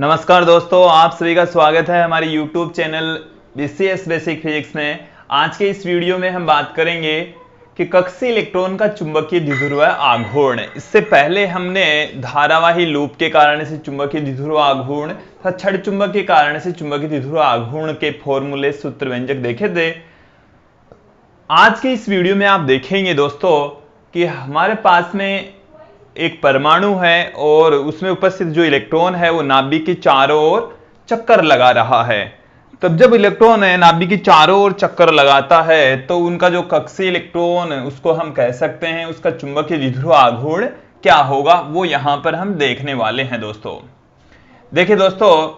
नमस्कार दोस्तों, आप सभी का स्वागत है हमारे YouTube channel BCS basic physics में। आज के इस वीडियो में हम बात करेंगे कि कक्षीय इलेक्ट्रॉन का चुंबकीय द्विध्रुव आघूर्ण। इससे पहले हमने धारावाही लूप के कारण से चुंबकीय द्विध्रुव आघूर्ण तथा छड़ चुंबक के कारण से चुंबकीय द्विध्रुव आघूर्ण के फॉर्मूले सूत्र व्यंजक देखे थे। आज के इस वीडियो में आप देखेंगे दोस्तों कि हमारे पास में एक परमाणु है और उसमें उपस्थित जो इलेक्ट्रॉन है वो नाभिक के चारों ओर चक्कर लगा रहा है। तब जब इलेक्ट्रॉन है नाभिक के चारों ओर चक्कर लगाता है तो उनका जो कक्षीय इलेक्ट्रॉन उसको हम कह सकते हैं, उसका चुंबकीय द्विध्रुव आघूर्ण क्या होगा वो यहां पर हम देखने वाले हैं। दोस्तों देखिए दोस्तों,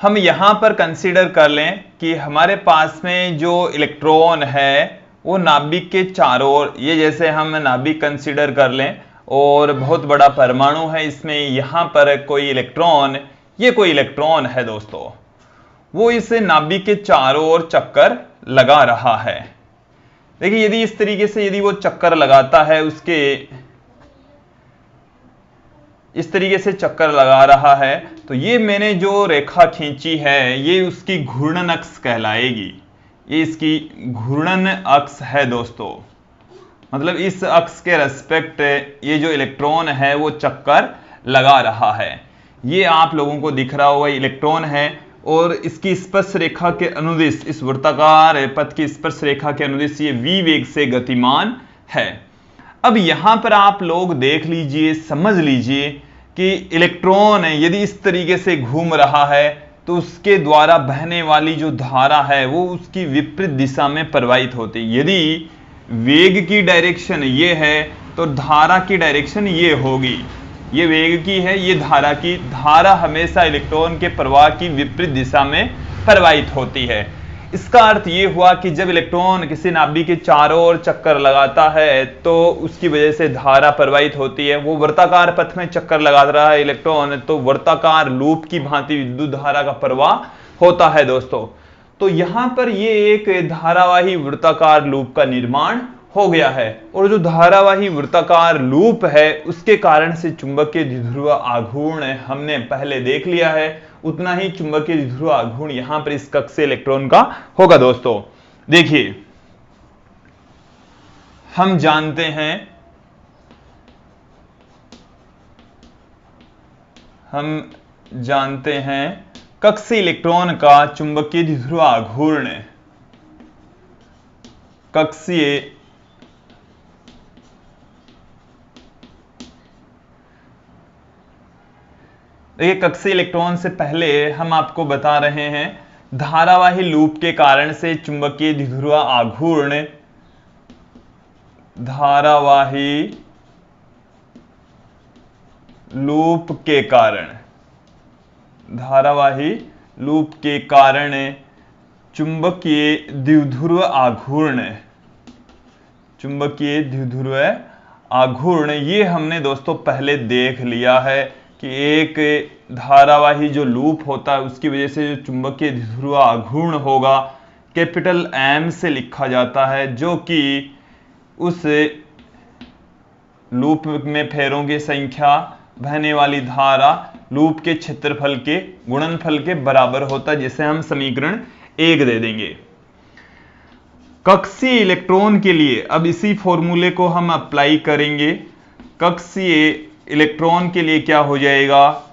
हम यहां पर कंसीडर कर लें कि हमारे पास में जो इलेक्ट्रॉन है वो नाभिक के चारों ओर, ये जैसे हम नाभिक कंसीडर कर लें और बहुत बड़ा परमाणु है, इसमें यहां पर कोई इलेक्ट्रॉन, ये कोई इलेक्ट्रॉन है दोस्तों, वो इस नाभिक के चारों ओर चक्कर लगा रहा है। देखिए यदि इस तरीके से यदि वो चक्कर लगाता है, उसके इस तरीके से चक्कर लगा रहा है, तो ये मैंने जो रेखा खींची है ये उसकी घूर्णन अक्ष कहलाएगी। ये इसकी घूर्णन अक्ष है दोस्तों, मतलब इस अक्ष के रेस्पेक्ट ये जो इलेक्ट्रॉन है वो चक्कर लगा रहा है। ये आप लोगों को दिख रहा होगा इलेक्ट्रॉन है और इसकी स्पर्श रेखा के अनुदिश, इस वृत्ताकार पथ की स्पर्श रेखा के अनुदिश ये v वेग से गतिमान है। अब यहां पर आप लोग देख लीजिए, समझ लीजिए कि इलेक्ट्रॉन यदि इस तरीके से घूम रहा है तो उसके द्वारा बहने वाली जो धारा है वो उसकी विपरीत दिशा में प्रवाहित होती है। यदि वेग की डायरेक्शन ये है तो धारा की डायरेक्शन ये होगी। ये वेग की है, ये धारा की, धारा हमेशा इलेक्ट्रॉन के प्रवाह की विपरीत दिशा में प्रवाहित होती है। इसका अर्थ ये हुआ कि जब इलेक्ट्रॉन किसी नाभिक के चारों ओर चक्कर लगाता है तो उसकी वजह से धारा प्रवाहित होती है। वो वृत्ताकार पथ में चक्कर लगा रहा है इलेक्ट्रॉन, तो वृत्ताकार लूप की भांति विद्युत धारा का प्रवाह होता है दोस्तों। तो यहां पर ये एक धारावाही वृत्ताकार लूप का निर्माण हो गया है और जो धारावाही वृत्ताकार लूप है उसके कारण से चुंबकीय द्विध्रुव आघूर्ण हमने पहले देख लिया है, उतना ही चुंबकीय द्विध्रुव आघूर्ण यहां पर इस कक्षीय इलेक्ट्रॉन का होगा। दोस्तों देखिए, हम जानते हैं कक्षीय इलेक्ट्रॉन का चुंबकीय द्विध्रुव आघूर्ण, देखिए कक्षीय इलेक्ट्रॉन से पहले हम आपको बता रहे हैं धारावाही लूप के कारण से चुंबकीय द्विध्रुव आघूर्ण, धारावाही लूप के कारण चुंबकीय द्विध्रुव आघूर्ण, ये हमने दोस्तों पहले देख लिया है कि एक धारावाही जो लूप होता है उसकी वजह से जो चुंबकीय द्विध्रुव आघूर्ण होगा कैपिटल M से लिखा जाता है, जो कि उस लूप में फेरों की संख्या, बहने वाली धारा, लूप के क्षेत्रफल के गुणनफल के बराबर होता है, जिसे हम समीकरण 1 दे देंगे। कक्षीय इलेक्ट्रॉन के लिए अब इसी फॉर्मूले को हम अप्लाई करेंगे। कक्षीय इलेक्ट्रॉन के लिए क्या हो जाएगा,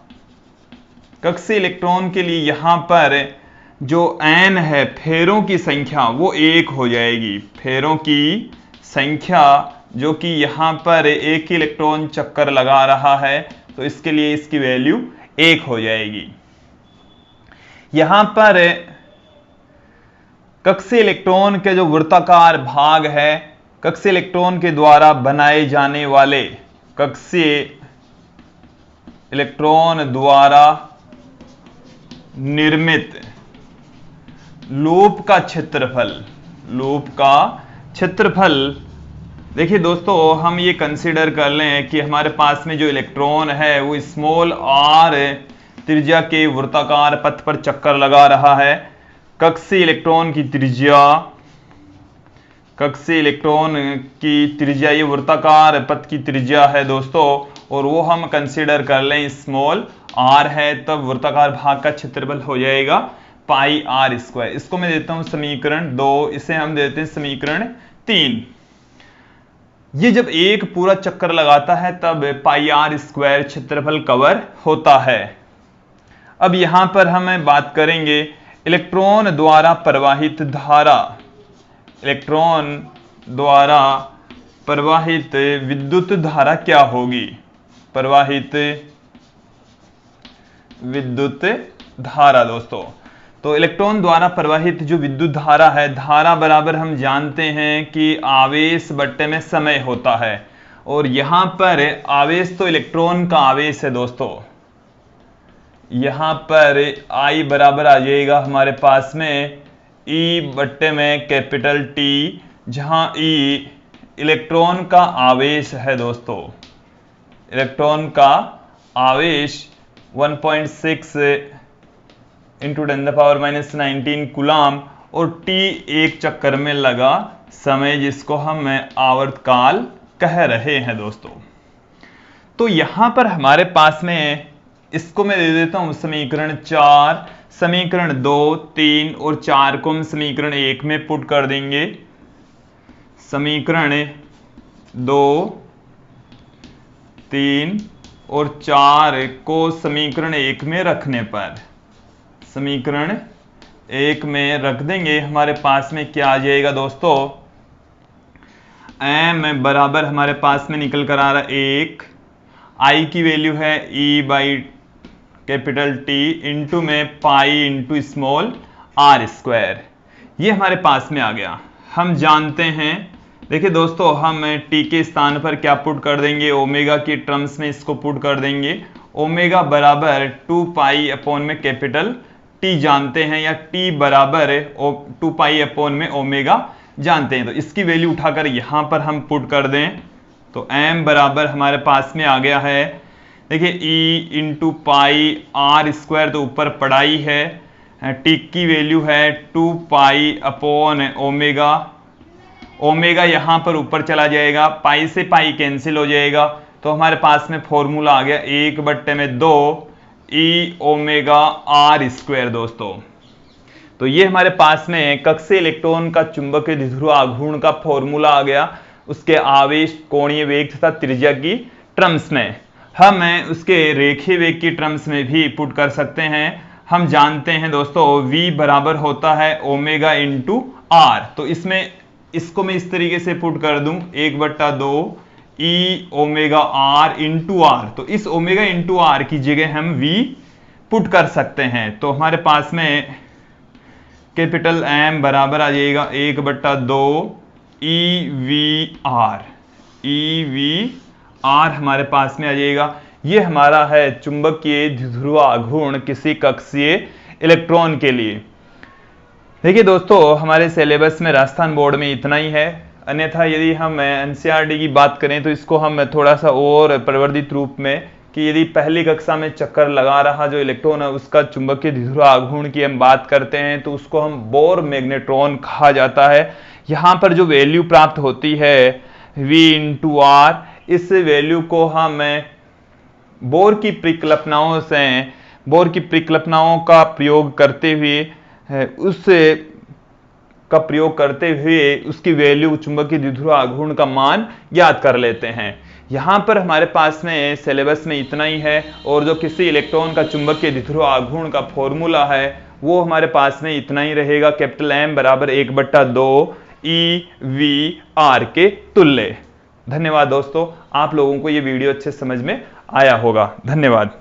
कक्षीय इलेक्ट्रॉन के लिए यहां पर जो n है, फेरों की संख्या, वो 1 हो जाएगी। फेरों की संख्या जो कि यहां पर एक इलेक्ट्रॉन चक्कर लगा रहा है तो इसके लिए इसकी वैल्यू 1 हो जाएगी। यहां पर कक्षीय इलेक्ट्रॉन के जो वृत्ताकार भाग है, कक्षीय इलेक्ट्रॉन के द्वारा बनाए जाने वाले, कक्षीय इलेक्ट्रॉन द्वारा निर्मित लूप का क्षेत्रफल, देखिए दोस्तों हम ये कंसीडर कर लें कि हमारे पास में जो इलेक्ट्रॉन है वो स्मॉल r त्रिज्या के वृत्ताकार पथ पर चक्कर लगा रहा है। कक्षीय इलेक्ट्रॉन की त्रिज्या ये वृत्ताकार पथ की त्रिज्या है दोस्तों, और वो हम कंसीडर कर लें स्मॉल r है तब वृत्ताकार भाग का क्षेत्रफल हो जाएगा पाई r स्क्वायर। इसको मैं देता हूं समीकरण 2, इसे हम देते हैं समीकरण 3। ये जब एक पूरा चक्कर लगाता है तब पाई r स्क्वायर क्षेत्रफल कवर होता है। अब यहां पर हम बात करेंगे इलेक्ट्रॉन द्वारा प्रवाहित धारा। इलेक्ट्रॉन द्वारा प्रवाहित विद्युत धारा क्या होगी? प्रवाहित विद्युत धारा दोस्तों, तो इलेक्ट्रॉन द्वारा प्रवाहित जो विद्युत धारा है, धारा बराबर हम जानते हैं कि आवेश बट्टे में समय होता है, और यहां पर आवेश तो इलेक्ट्रॉन का आवेश है दोस्तों। यहां पर I बराबर आ जाएगा हमारे पास में E बट्टे में कैपिटल T, जहां E इलेक्ट्रॉन का आवेश है दोस्तों। इलेक्ट्रॉन का आवेश 1.6 इंटू 10⁻⁻19 कूलम, और T एक चक्कर में लगा समय, जिसको हम आवर्तकाल कह रहे हैं दोस्तों। तो यहां पर हमारे पास में, इसको मैं दे देता हूं समीकरण 4, समीकरण 2, 3 और 4 को हम समीकरण 1 में पुट कर देंगे। समीकरण 2, 3 और 4 को समीकरण 1 में रखने पर, समीकरण 1 में रख देंगे, हमारे पास में क्या आ जाएगा दोस्तों? m बराबर हमारे पास में निकल कर आ रहा है 1, I की वैल्यू है E by capital T into में pi into small r square. ये हमारे पास में आ गया। हम जानते हैं, देखिए दोस्तों, हम t के स्थान पर क्या पुट कर देंगे? ओमेगा की टर्म्स में इसको पुट कर देंगे। ओमेगा बराबर 2 पाई अपॉन में कैपिटल T जानते हैं, या T बराबर 2 पाई अपॉन में ओमेगा जानते हैं। तो इसकी वैल्यू उठाकर यहां पर हम पुट कर दें तो m बराबर हमारे पास में आ गया है, देखिए E into pi r square, तो ऊपर पढ़ाई है, T की वैल्यू है 2 पाई अपॉन ओमेगा। ओमेगा यहां पर ऊपर चला जाएगा, पाई से पाई कैंसिल हो जाएगा, तो हमारे पास में फॉर्मूला आ गया 1/2 E ओमेगा r स्क्वायर दोस्तों। तो ये हमारे पास में कक्षीय इलेक्ट्रॉन का चुंबकीय द्विध्रुव आघूर्ण का फॉर्मूला आ गया, उसके आवेश, कोणीय वेग तथा त्रिज्या की टर्म्स में। हम उसके रेखीय वेग की टर्म्स में भी पुट कर सकते हैं। हम जानते हैं दोस्तों v बराबर होता है ओमेगा इंटू r, तो इसमें इसको मैं इस तरीके से पुट कर दूं 1/2 E omega r into r, तो इस ओमेगा इंटू r की जगह हम v पुट कर सकते हैं। तो हमारे पास में कैपिटल M बराबर आ जाएगा 1/2 EVR। EVR हमारे पास में आ जाएगा। ये हमारा है चुंबकीय द्विध्रुव आघूर्ण किसी कक्षीय इलेक्ट्रॉन के लिए। देखिए दोस्तों, हमारे सिलेबस में राजस्थान बोर्ड में इतना ही है, अन्यथा यदि हम एनसीईआरटी की बात करें तो इसको हम थोड़ा सा और प्रवर्धित रूप में, कि यदि पहली कक्षा में चक्कर लगा रहा जो इलेक्ट्रॉन है उसका चुंबकीय द्विध्रुव आघूर्ण की हम बात करते हैं तो उसको हम बोर मैग्नेट्रॉन कहा जाता है। यहाँ पर जो वैल्यू प्राप्त होती है V इंटू R, इस वैल्यू को हम बोर की परिकल्पनाओं का प्रयोग करते हुए उसकी वैल्यू चुंबकीय द्विध्रुव आघूर्ण का मान ज्ञात कर लेते हैं। यहाँ पर हमारे पास में सिलेबस में इतना ही है, और जो किसी इलेक्ट्रॉन का चुंबकीय द्विध्रुव आघूर्ण का फॉर्मूला है वो हमारे पास में इतना ही रहेगा, कैपिटल M बराबर 1/2 EVR के तुल्य। धन्यवाद दोस्तों, आप लोगों को ये वीडियो अच्छे समझ में आया होगा। धन्यवाद।